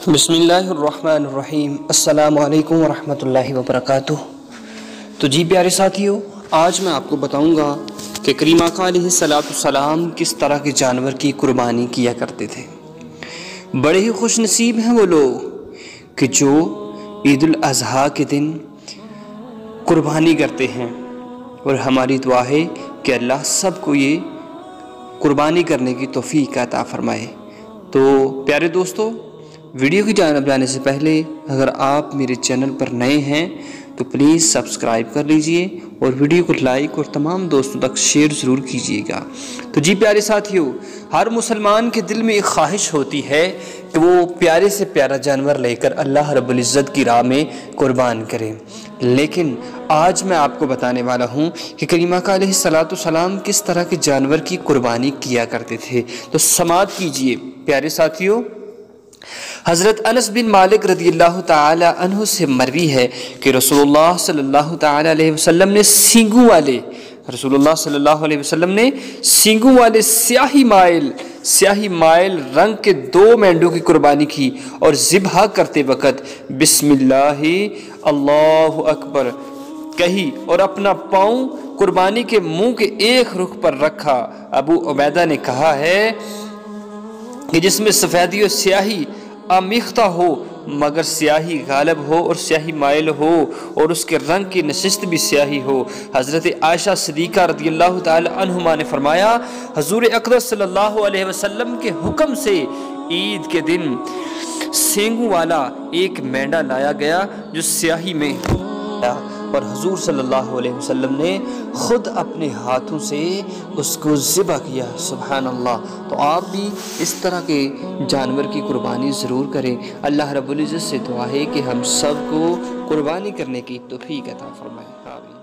बिस्मिल्लाहिर्रहमानिर्रहीम। अस्सलामु अलैकुम वरहमतुल्लाहि वबरकातुह। तो जी प्यारे साथियों, आज मैं आपको बताऊंगा कि करीम आका अलैहिस्सलाम किस तरह के जानवर की कुर्बानी किया करते थे। बड़े ही खुश नसीब हैं वो लोग कि जो ईद उल अज़हा के दिन कुर्बानी करते हैं, और हमारी दुआ है कि अल्लाह सबको ये कुर्बानी करने की तौफीक अता फरमाए। तो प्यारे दोस्तों, वीडियो की जानब जाने से पहले अगर आप मेरे चैनल पर नए हैं तो प्लीज़ सब्सक्राइब कर लीजिए और वीडियो को लाइक और तमाम दोस्तों तक शेयर ज़रूर कीजिएगा। तो जी प्यारे साथियों, हर मुसलमान के दिल में एक ख्वाहिश होती है कि वो प्यारे से प्यारा जानवर लेकर अल्लाह रब्बुल इज़्ज़त की राह में कुर्बान करें। लेकिन आज मैं आपको बताने वाला हूँ कि करीम आका अलैहिस्सलाम किस तरह के जानवर की कुर्बानी किया करते थे। तो समाअत कीजिए प्यारे साथियों। हज़रत अनस बिन मालिक रज़ियल्लाहु ताला अन्हु से मरवी है कि रसूलुल्लाह सल्लल्लाहु ताला अलैहि वसल्लम ने सींगों वाले स्याही माइल रंग के 2 मेंढों की कुर्बानी की और ज़िब्हा करते वक़्त बिस्मिल्लाहि अल्लाहु अकबर कही और अपना पाँव कुर्बानी के मुंह के एक रुख पर रखा। अबू उबैदा ने कहा है कि जिसमें सफ़ेदी और स्याही आमिख्ता हो मगर स्याही गालिब हो और स्याही माइल हो और उसके रंग की नशिस्त भी स्याही हो। हज़रत आयशा सिद्दीक़ा रज़ियल्लाहु ताला अन्हुमा ने फरमाया, हज़ूर अक़दस सल्लल्लाहु अलैहि वसल्लम के हुक्म से ईद के दिन सींगों वाला एक मेंढा लाया गया जो स्याही में और हजूर सल्लल्लाहु अलैहि वसल्लम ने खुद अपने हाथों से उसको ज़िबा किया। सुभान अल्लाह। तो आप भी इस तरह के जानवर की कुर्बानी ज़रूर करें। अल्लाह रब्बुल इज़्ज़त से दुआ है कि हम सब को कुर्बानी करने की तौफीक अता फरमाए। आमीन।